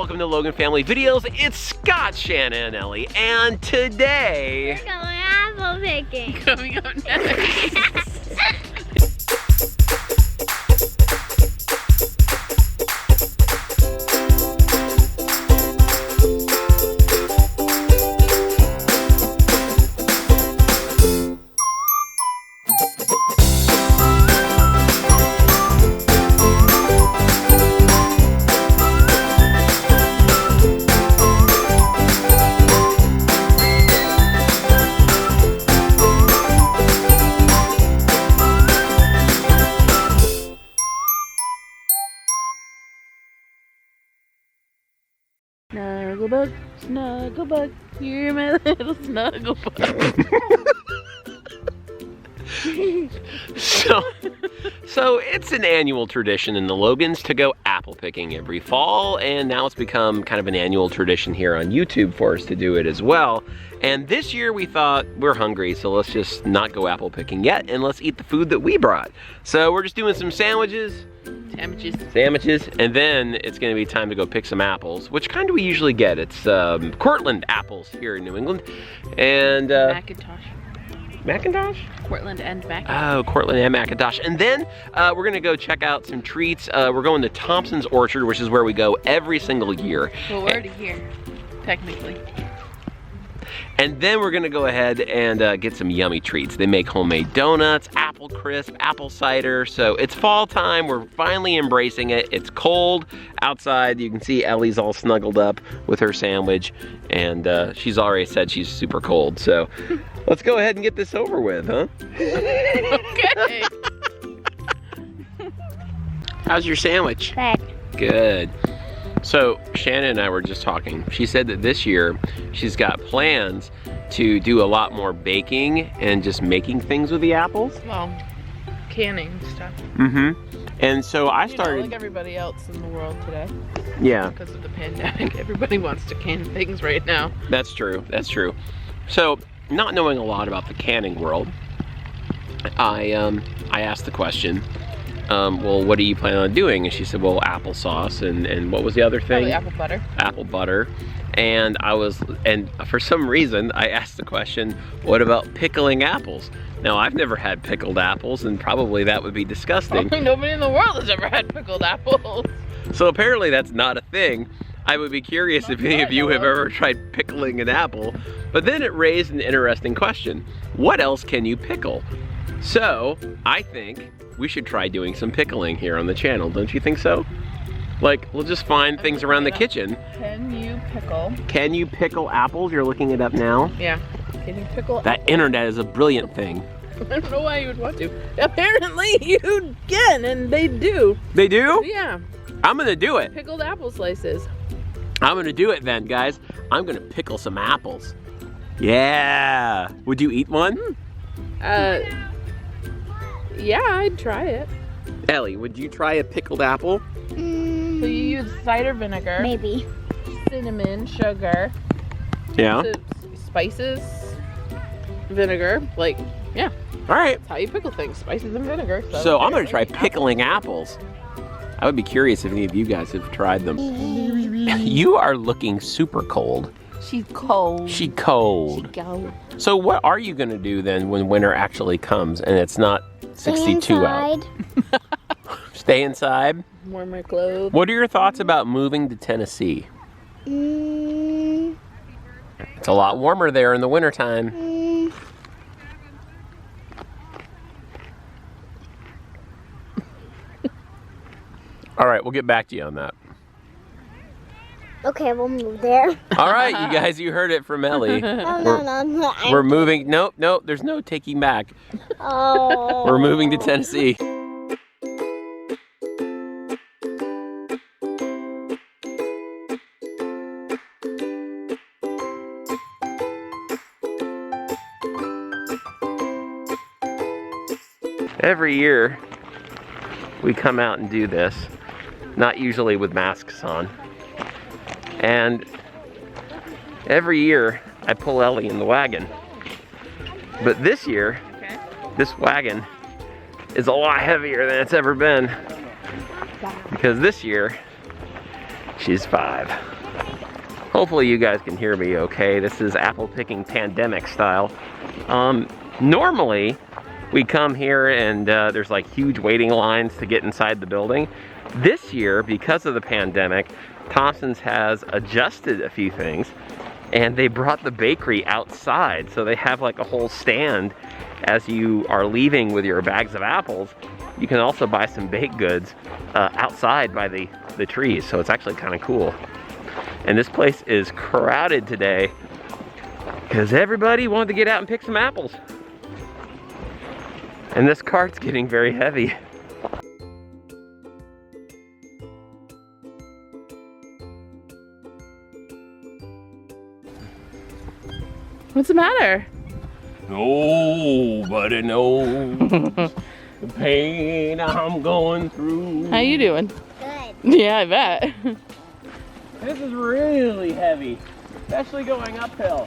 welcome to Logan Family Videos. It's Scott, Shanon, and Ellie, and today... We're going apple picking. Coming up next. Snuggle bug, you're my little snuggle bug. So it's an annual tradition in the Logans to go apple picking every fall, and now it's become kind of an annual tradition here on YouTube for us to do it as well. And this year we thought we're hungry, so let's just not go apple picking yet, and let's eat the food that we brought. So we're just doing some sandwiches, and then it's gonna be time to go pick some apples. Which kind do we usually get? It's Cortland apples here in New England, and Macintosh? Cortland and Macintosh. Oh, Cortland and Macintosh. And then we're gonna go check out some treats. We're going to Thompson's Orchard, which is where we go every single year. Well, we're already here, technically. And then we're gonna go ahead and get some yummy treats. They make homemade donuts, apple crisp, apple cider. So it's fall time, we're finally embracing it. It's cold outside. You can see Ellie's all snuggled up with her sandwich, and she's already said she's super cold. So let's go ahead and get this over with, huh? Okay. How's your sandwich? Good. So Shannon and I were just talking. She said that this year she's got plans to do a lot more baking and just making things with the apples. Well, canning stuff. Mm-hmm. And so I started... like everybody else in the world today. Yeah. Because of the pandemic, everybody wants to can things right now. That's true, that's true. So, not knowing a lot about the canning world, I asked the question, well, what are you planning on doing? And she said, well, applesauce, and what was the other thing? Probably apple butter. Apple butter. And for some reason, I asked the question, what about pickling apples? Now, I've never had pickled apples, and probably that would be disgusting. Probably nobody in the world has ever had pickled apples. So apparently that's not a thing. I would be curious if any of you have ever tried pickling an apple. But then it raised an interesting question. What else can you pickle? So, I think we should try doing some pickling here on the channel, don't you think so? Like, we'll just find things around the kitchen. Can you pickle? Can you pickle apples? You're looking it up now? Yeah. Can you pickle That internet is a brilliant thing. I don't know why you would want to. Apparently you can, and they do. They do? Yeah. I'm gonna do it. Pickled apple slices. I'm gonna do it then, guys. I'm gonna pickle some apples. Yeah. Would you eat one? Yeah, I'd try it. Ellie, would you try a pickled apple? So you use cider vinegar. Maybe. Cinnamon, sugar. Yeah. Spices, vinegar, yeah. All right. That's how you pickle things, spices and vinegar. So I'm gonna try pickling apples. I would be curious if any of you guys have tried them. You are looking super cold. She's cold. She cold. Cold. So what are you gonna do then when winter actually comes and it's not 62 out? Stay inside? Warm my clothes. What are your thoughts about moving to Tennessee? It's a lot warmer there in the wintertime. All right, we'll get back to you on that. Okay, we'll move there. All right, you guys, you heard it from Ellie. No. We're moving. Nope, there's no taking back. Oh. We're moving to Tennessee. Every year, we come out and do this, not usually with masks on. And every year, I pull Ellie in the wagon. But this year, this wagon is a lot heavier than it's ever been. Because this year, she's 5. Hopefully you guys can hear me okay. This is apple picking pandemic style. Normally, we come here and there's like huge waiting lines to get inside the building. This year, because of the pandemic, Thompson's has adjusted a few things and they brought the bakery outside. So they have like a whole stand as you are leaving with your bags of apples. You can also buy some baked goods outside by the trees. So it's actually kind of cool. And this place is crowded today because everybody wanted to get out and pick some apples. And this cart's getting very heavy. What's the matter? Nobody knows the pain I'm going through. How you doing? Good. Yeah, I bet. This is really heavy, especially going uphill.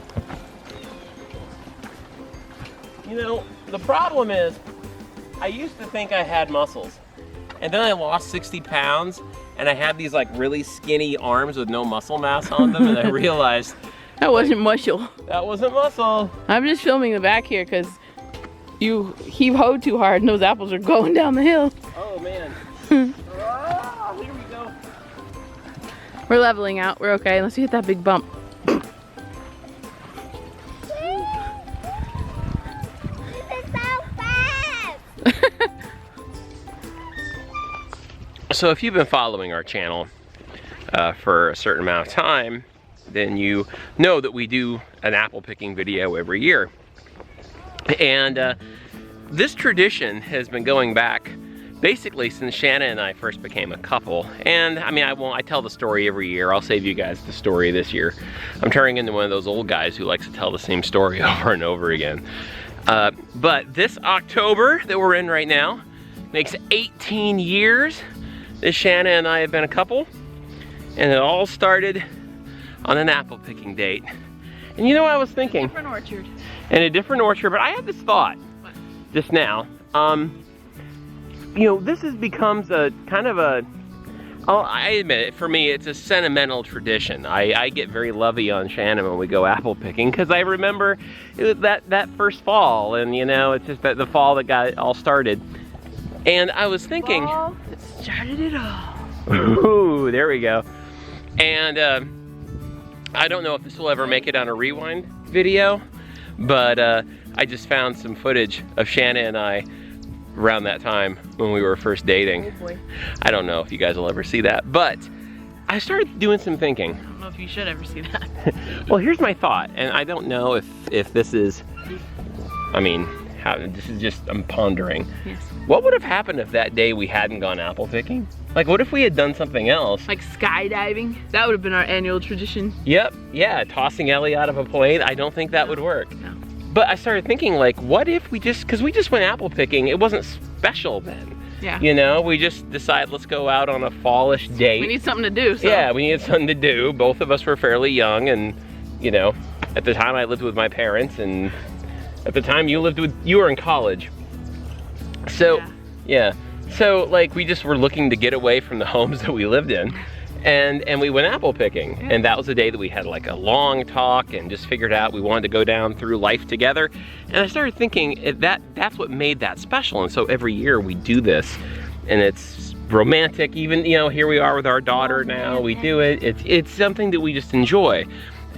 You know, the problem is, I used to think I had muscles, and then I lost 60 pounds, and I had these like really skinny arms with no muscle mass on them, and I realized That wasn't muscle. that wasn't muscle. I'm just filming the back here because you heave-hoed too hard and those apples are going down the hill. Oh man. Ah, here we go. We're leveling out. We're okay unless you hit that big bump. This is so fast. So if you've been following our channel for a certain amount of time, then you know that we do an apple picking video every year. And this tradition has been going back basically since Shanon and I first became a couple. And I mean, I tell the story every year. I'll save you guys the story this year. I'm turning into one of those old guys who likes to tell the same story over and over again. But this October that we're in right now makes 18 years that Shanon and I have been a couple. And it all started on an apple picking date. And you know what I was thinking? Different orchard. In a different orchard, but I had this thought just now. You know, this becomes a kind of a, I admit it, for me, it's a sentimental tradition. I get very lovey on Shanon when we go apple picking because I remember it was that first fall, and you know, it's just that the fall that got it all started. And I was thinking, Fall that started it all. ooh, there we go. And I don't know if this will ever make it on a rewind video, but I just found some footage of Shanon and I around that time when we were first dating. Oh boy. I don't know if you guys will ever see that, but I started doing some thinking. I don't know if you should ever see that. Well, here's my thought, and I don't know if this is, I mean, this is just, I'm pondering. Yes. What would have happened if that day we hadn't gone apple picking? Like, what if we had done something else? Like skydiving? That would have been our annual tradition. Yep, yeah, tossing Ellie out of a plane. I don't think that would work. No. But I started thinking, like, what if we just, because we just went apple picking, it wasn't special then. Yeah. You know, we just decided, let's go out on a fallish date. We need something to do, so. Yeah, we needed something to do. Both of us were fairly young, and, you know, at the time I lived with my parents, and at the time you were in college. So, yeah. So, like, we just were looking to get away from the homes that we lived in. And we went apple picking. Yeah. And that was the day that we had like a long talk and just figured out we wanted to go down through life together. And I started thinking that's what made that special. And so every year we do this, and it's romantic. Even, you know, here we are with our daughter now, we do it. It's something that we just enjoy.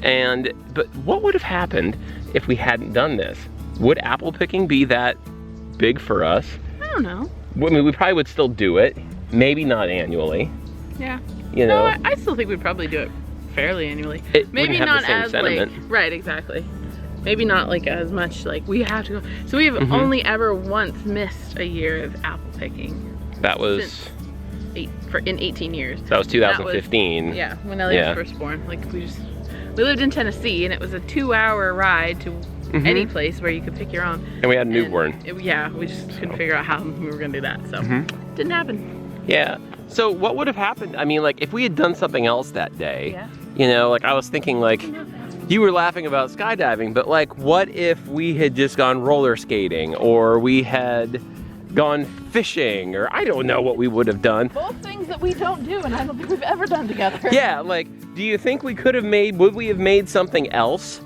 But what would have happened if we hadn't done this? Would apple picking be that big for us? I don't know. I mean, we probably would still do it. Maybe not annually. Yeah. You know, No, I still think we'd probably do it fairly annually. It Maybe wouldn't have not the same as sentiment. like, right, exactly. Maybe not like as much like we have to go. So we have Mhm. only ever once missed a year of apple picking. that was In 18 years. 2015. Yeah, when Ellie Yeah. was first born. Like we lived in Tennessee, and it was a 2-hour ride to Mhm. any place where you could pick your own. And we had a And newborn. yeah, we just couldn't figure out how we were gonna do that. So Mhm. didn't happen. Yeah. So what would have happened? I mean, like, if we had done something else that day, Yeah. you know, like I was thinking, like, you were laughing about skydiving, but like, what if we had just gone roller skating, or we had, gone fishing, or I don't know what we would have done. Both things that we don't do, and I don't think we've ever done together. Yeah, like, do you think we could have would we have made something else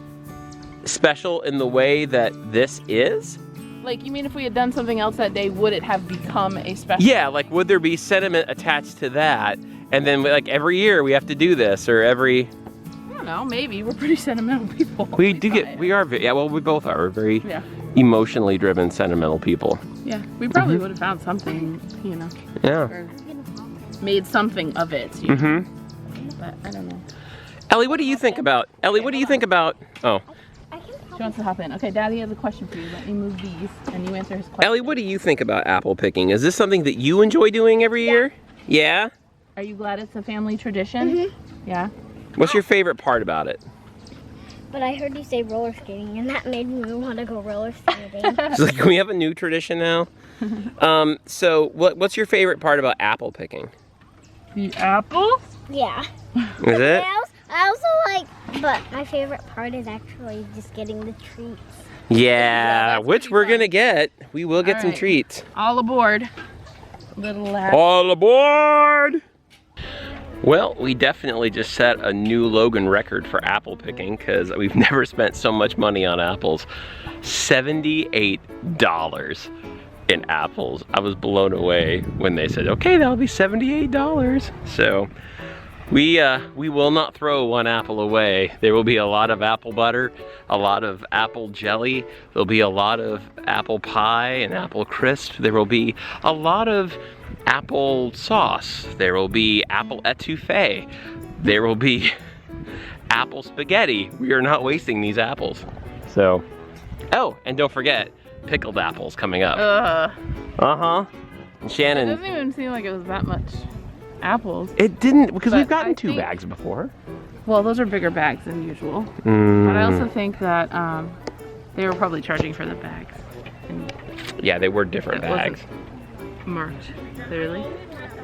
special in the way that this is? Like, you mean if we had done something else that day, would it have become a special? Yeah, like, would there be sentiment attached to that? And then, like, every year we have to do this, or every... I don't know, maybe. We're pretty sentimental people. We are, yeah, well, we both are. We're very emotionally driven, sentimental people. Yeah, we probably would have found something, you know. Yeah. Or made something of it, you know. But I don't know. Ellie, what do you think about, oh. She wants to hop in. Okay, Daddy has a question for you. Let me move these, and you answer his question. Ellie, what do you think about apple picking? Is this something that you enjoy doing every year? Yeah? Are you glad it's a family tradition? Yeah. What's your favorite part about it? But I heard you say roller skating, and that made me want to go roller skating. It's like, can we have a new tradition now? So what's your favorite part about apple picking? The apples? Yeah. Is it? I also like, but my favorite part is actually just getting the treats. Yeah, which we're gonna get. We will get some treats. All aboard, little lad. All aboard! Well, we definitely just set a new Logan record for apple picking because we've never spent so much money on apples. $78 in apples. I was blown away when they said, okay, that'll be $78. So we will not throw one apple away. There will be a lot of apple butter, a lot of apple jelly. There'll be a lot of apple pie and apple crisp. There will be a lot of apple sauce. There will be apple etouffee. There will be apple spaghetti. We are not wasting these apples. So, oh, and don't forget, pickled apples coming up. And Shannon. It doesn't even seem like it was that much apples. It didn't, because we've gotten 2 bags before. Well, those are bigger bags than usual. But I also think that they were probably charging for the bags. And yeah, they were different bags. Marked clearly.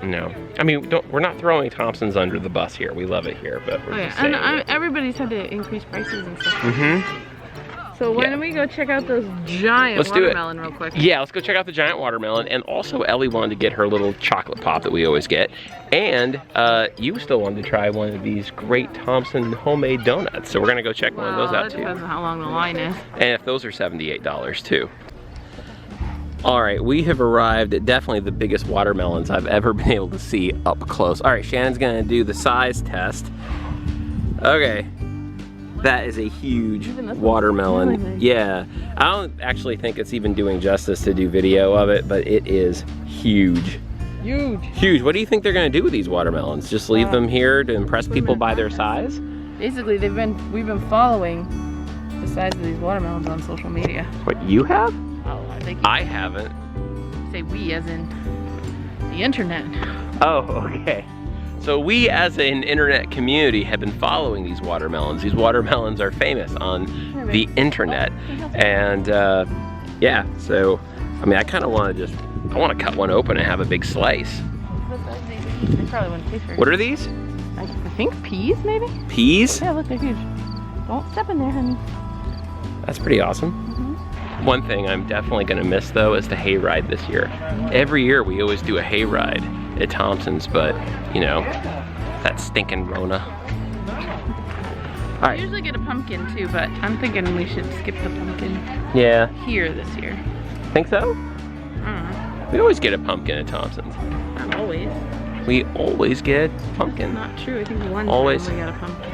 No, I mean, we're not throwing Thompson's under the bus here. We love it here, but we're just saying. And everybody's had to increase prices and stuff. So why don't we go check out those giant watermelon real quick? Yeah, let's go check out the giant watermelon. And also, Ellie wanted to get her little chocolate pop that we always get. And you still wanted to try one of these great Thompson homemade donuts. So we're gonna go check one of those out too. Depends on how long the line is. And if those are $78 too. All right, we have arrived at definitely the biggest watermelons I've ever been able to see up close. All right, Shannon's gonna do the size test. Okay, that is a huge watermelon. Yeah, I don't actually think it's even doing justice to do video of it, but it is huge. Huge. What do you think they're gonna do with these watermelons? Just leave them here to impress people by their size? Basically, we've been following the size of these watermelons on social media. What, you have? Oh, I think I haven't. Say we as in the internet. Oh, okay. So we as an internet community have been following these watermelons. These watermelons are famous on the internet. And yeah, so, I mean, I kind of want to I want to cut one open and have a big slice. They probably wouldn't taste very good. What are these? I think peas, maybe? Peas? Yeah, look, they're huge. Don't step in there, honey. That's pretty awesome. One thing I'm definitely gonna miss though is the hayride this year. Every year we always do a hayride at Thompson's, but you know, that stinking Rona. All right. We usually get a pumpkin too, but I'm thinking we should skip the pumpkin here this year. Think so? Mm. We always get a pumpkin at Thompson's. Not always. We always get pumpkin. Not true, I think one always. time we got a pumpkin.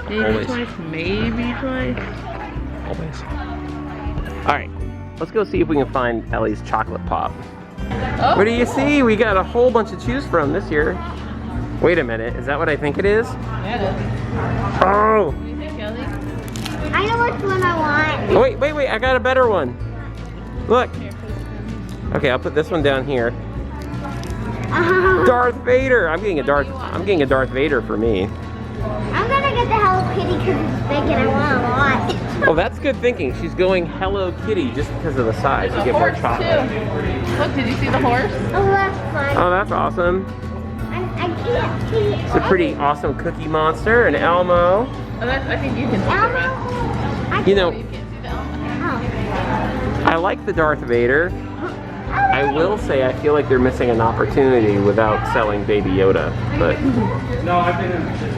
Maybe twice, maybe twice. Always. All right, let's go see if we can find Ellie's chocolate pop. Oh. What do you see? We got a whole bunch to choose from this year. Wait a minute, is that what I think it is? Yeah, it is. Oh! What do you think, Ellie? I know which one I want. Wait, I got a better one. Look. Okay, I'll put this one down here. Darth Vader. I'm getting a Darth Vader for me. I'm gonna get the Hello Kitty because it's big and I want a lot. Oh, that's good thinking. She's going Hello Kitty just because of the size. You get more chocolate. Too. Look, did you see the horse? Oh, that's fun. Oh, that's awesome. I can't see. It's a pretty awesome Cookie Monster and Elmo. Oh, I think you can see Elmo? the rest. You know, You can't see the Elmo. Oh. I like the Darth Vader. I will say I feel like they're missing an opportunity without selling Baby Yoda, but... No, I've been in...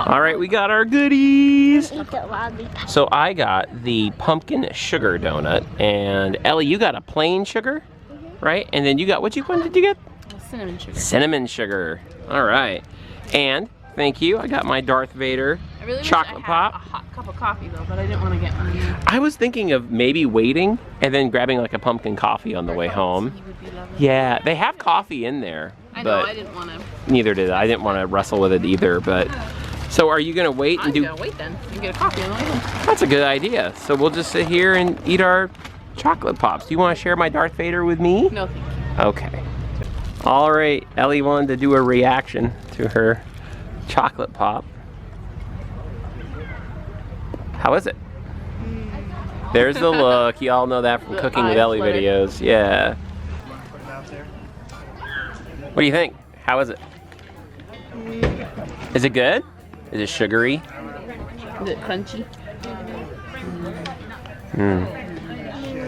All right, we got our goodies. Eat the lollipop. So I got the pumpkin sugar donut, and Ellie, you got a plain sugar, right? And then you got, what one did you get? Cinnamon sugar. Cinnamon sugar. All right. And thank you, I got my Darth Vader I really chocolate wish I had pop. a hot cup of coffee though, but I didn't want to get one. I was thinking of maybe waiting and then grabbing like a pumpkin coffee on the way home. He would be lovely. Yeah, they have coffee in there. I know, but I didn't want to. neither did I. I didn't want to wrestle with it either, but... So are you gonna wait and I'm do... gonna wait then and get a coffee on the way home. That's a good idea. So we'll just sit here and eat our chocolate pops. Do you want to share my Darth Vader with me? No, thank you. Okay. All right, Ellie wanted to do a reaction to her chocolate pop. How is it? There's the look. You all know that from The Cooking with eye Ellie flitter. videos. Yeah. What do you think? How is it? Is it good? Is it sugary? Is it crunchy?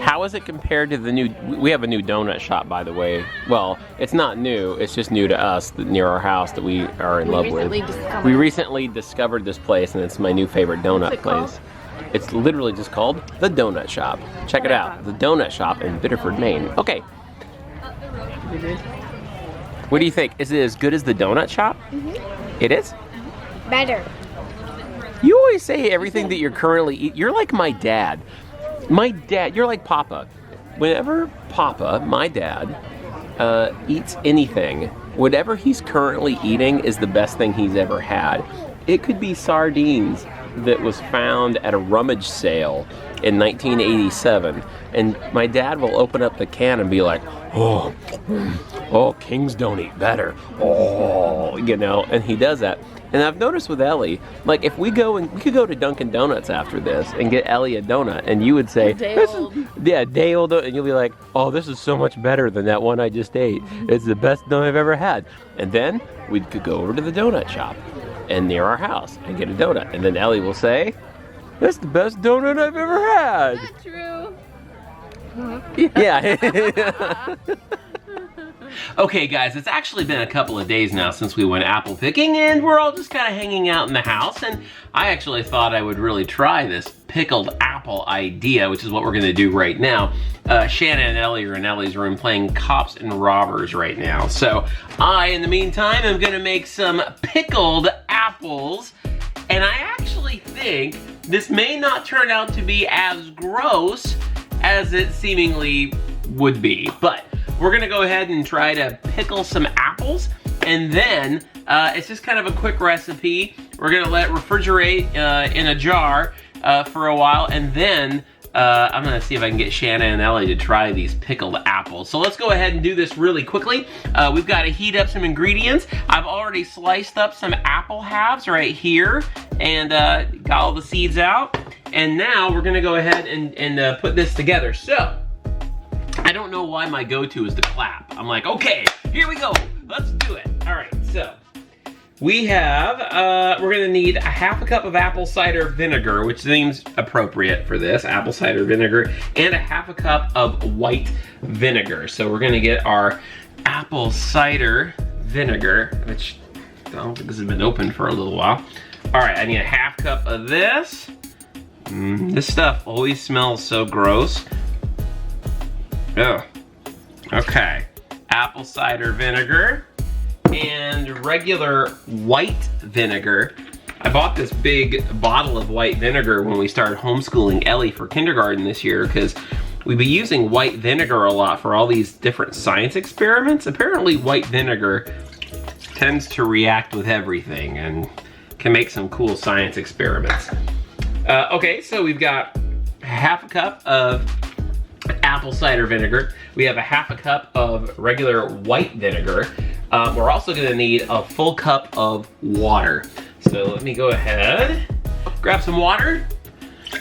How is it compared to the new, we have a new donut shop, by the way. Well, it's not new, it's just new to us near our house that we are in love with. We recently discovered this place, and it's my new favorite donut What's it called? place. It's literally just called The Donut Shop. Check it out, The Donut Shop in Biddeford, Maine. Okay, Is it good? what do you think? Is it as good as The Donut Shop? It is? Better. You always say everything that you're currently eating. You're like my dad. My dad, you're like Papa. Whenever Papa, my dad, eats anything, whatever he's currently eating is the best thing he's ever had. It could be sardines that was found at a rummage sale in 1987. And my dad will open up the can and be like, oh, kings don't eat better. Oh, you know, and he does that. And I've noticed with Ellie, like if we could go to Dunkin' Donuts after this and get Ellie a donut, and you would say, Day old. day old, and you'll be like, oh, this is so much better than that one I just ate. It's the best donut I've ever had. And then we could go over to the donut shop and near our house and get a donut. And then Ellie will say, that's the best donut I've ever had. Not true. Yeah. Okay guys, it's actually been a couple of days now since we went apple picking, and we're all just kind of hanging out in the house, and I actually thought I would really try this pickled apple idea, which is what we're gonna do right now. Shanon and Ellie are in Ellie's room playing cops and robbers right now. So I, in the meantime, am gonna make some pickled apples, and I actually think this may not turn out to be as gross as it seemingly would be, but we're gonna go ahead and try to pickle some apples, and then it's just kind of a quick recipe. We're gonna let it refrigerate in a jar for a while, and then I'm gonna see if I can get Shanon and Ellie to try these pickled apples. So let's go ahead and do this really quickly. We've got to heat up some ingredients. I've already sliced up some apple halves right here, and got all the seeds out. And now we're gonna go ahead and put this together. So, I don't know why my go-to is the clap. I'm like, okay, here we go, let's do it. All right, so we have, we're gonna need a half a cup of apple cider vinegar, which seems appropriate for this, apple cider vinegar, and a half a cup of white vinegar. So we're gonna get our apple cider vinegar, which I don't think this has been open for a little while. All right, I need a half cup of this. This stuff always smells so gross. Ugh. Okay, apple cider vinegar and regular white vinegar. I bought this big bottle of white vinegar when we started homeschooling Ellie for kindergarten this year, because we've been using white vinegar a lot for all these different science experiments. Apparently white vinegar tends to react with everything and can make some cool science experiments. Okay, so we've got half a cup of apple cider vinegar. We have a half a cup of regular white vinegar. We're also gonna need a full cup of water. So let me go ahead, grab some water.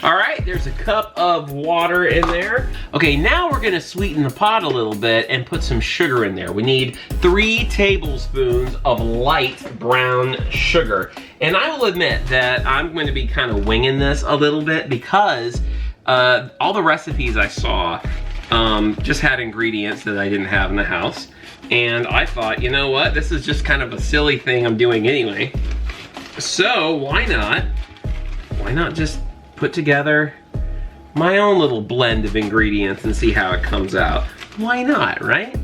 All right, there's a cup of water in there. Okay, now we're gonna sweeten the pot a little bit and put some sugar in there. We need 3 tablespoons of light brown sugar. And I will admit that I'm going to be kind of winging this a little bit, because all the recipes I saw Just had ingredients that I didn't have in the house. And I thought, you know what? This is just kind of a silly thing I'm doing anyway. So why not just put together my own little blend of ingredients and see how it comes out? Why not, right?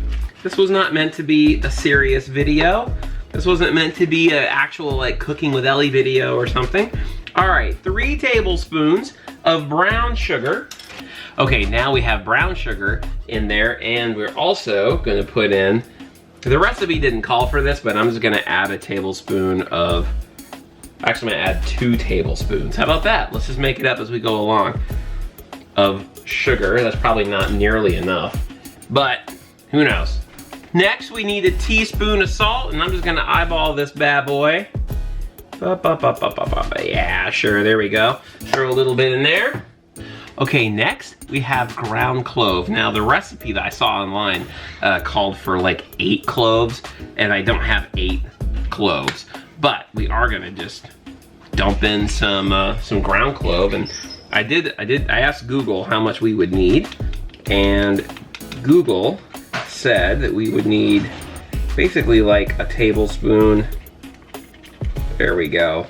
This was not meant to be a serious video. This wasn't meant to be an actual like cooking with Ellie video or something. All right, 3 tablespoons of brown sugar. Okay, now we have brown sugar in there, and we're also gonna put in, the recipe didn't call for this, but I'm just gonna add a tablespoon of, actually I'm gonna add 2 tablespoons. How about that? Let's just make it up as we go along. Of sugar, that's probably not nearly enough, but who knows. Next, we need a teaspoon of salt, and I'm just gonna eyeball this bad boy. Yeah, sure, there we go. Throw a little bit in there. Okay, next we have ground clove. Now the recipe that I saw online called for like 8 cloves, and I don't have 8 cloves, but we are gonna just dump in some ground clove. And I asked Google how much we would need, and Google said that we would need basically like a tablespoon. There we go.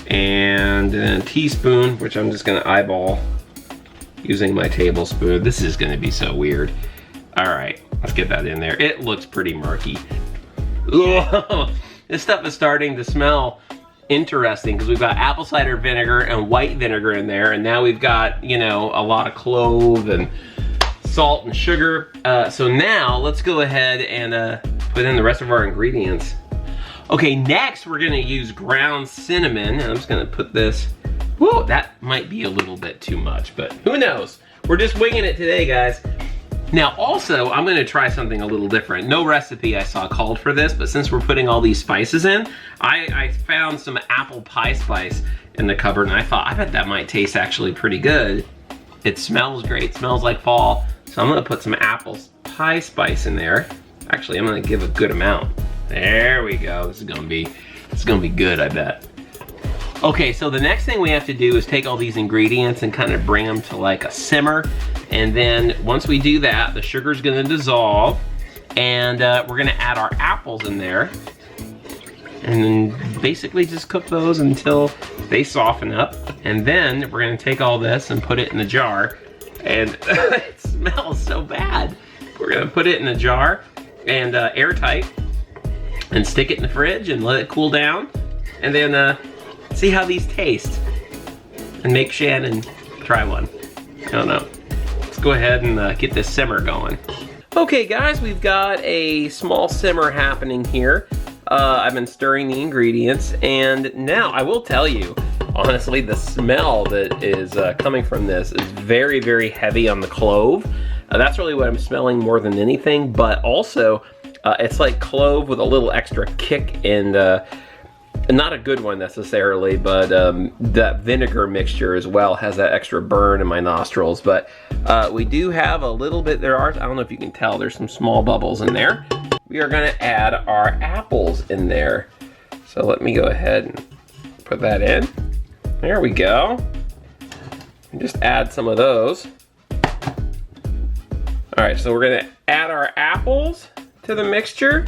And then a teaspoon, which I'm just gonna eyeball using my tablespoon. This is gonna be so weird. All right, let's get that in there. It looks pretty murky. Ugh, this stuff is starting to smell interesting because we've got apple cider vinegar and white vinegar in there, and now we've got, you know, a lot of clove and salt and sugar. So now let's go ahead and put in the rest of our ingredients. Okay, next we're gonna use ground cinnamon, and I'm just gonna put this, whoa, that might be a little bit too much, but who knows? We're just winging it today, guys. Now also, I'm gonna try something a little different. No recipe I saw called for this, but since we're putting all these spices in, I found some apple pie spice in the cupboard, and I thought, I bet that might taste actually pretty good. It smells great, smells like fall. So I'm gonna put some apple pie spice in there. Actually, I'm gonna give a good amount. There we go. This is gonna be good, I bet. Okay, so the next thing we have to do is take all these ingredients and kind of bring them to like a simmer. And then once we do that, the sugar's gonna dissolve, and we're gonna add our apples in there. And then basically just cook those until they soften up. And then we're gonna take all this and put it in the jar. And it smells so bad. We're gonna put it in a jar and airtight, and stick it in the fridge and let it cool down, and then see how these taste, and make Shanon try one. I don't know. Let's go ahead and get this simmer going. Okay guys, we've got a small simmer happening here. I've been stirring the ingredients, and now I will tell you, honestly, the smell that is coming from this is very, very heavy on the clove. That's really what I'm smelling more than anything, but also it's like clove with a little extra kick, and not a good one necessarily, but that vinegar mixture as well has that extra burn in my nostrils. But we do have a little bit, I don't know if you can tell, there's some small bubbles in there. We are gonna add our apples in there. So let me go ahead and put that in. There we go. And just add some of those. All right, so we're gonna add our apples to the mixture,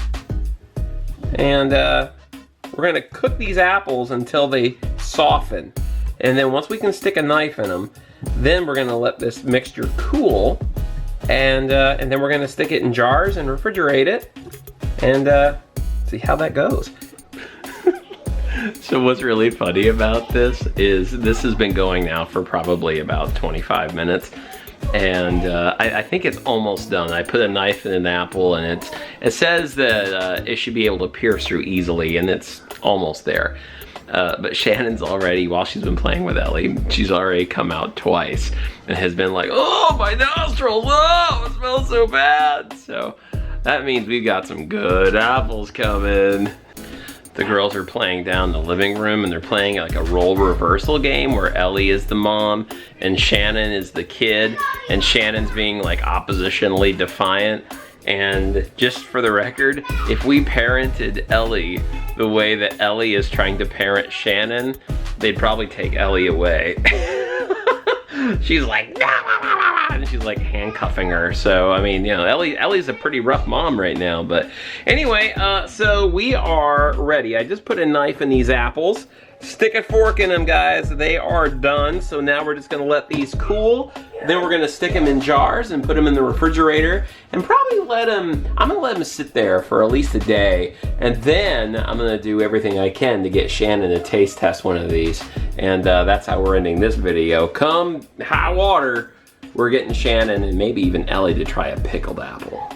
and we're gonna cook these apples until they soften. And then once we can stick a knife in them, then we're gonna let this mixture cool, and then we're gonna stick it in jars and refrigerate it, and see how that goes. So what's really funny about this is this has been going now for probably about 25 minutes. And I think it's almost done. I put a knife in an apple, and it says that it should be able to pierce through easily, and it's almost there. But Shanon's already, while she's been playing with Ellie, she's already come out twice and has been like, oh, my nostrils, oh, it smells so bad. So that means we've got some good apples coming. The girls are playing down in the living room, and they're playing like a role reversal game where Ellie is the mom and Shanon is the kid, and Shannon's being like oppositionally defiant. And just for the record, if we parented Ellie the way that Ellie is trying to parent Shanon, they'd probably take Ellie away. she's like, nah, and she's like handcuffing her. So, I mean, you know, Ellie's a pretty rough mom right now. But anyway, so we are ready. I just put a knife in these apples. Stick a fork in them, guys. They are done. So now we're just gonna let these cool. Then we're gonna stick them in jars and put them in the refrigerator and probably I'm gonna let them sit there for at least a day. And then I'm gonna do everything I can to get Shannon to taste test one of these. And that's how we're ending this video. Come high water, we're getting Shannon and maybe even Ellie to try a pickled apple.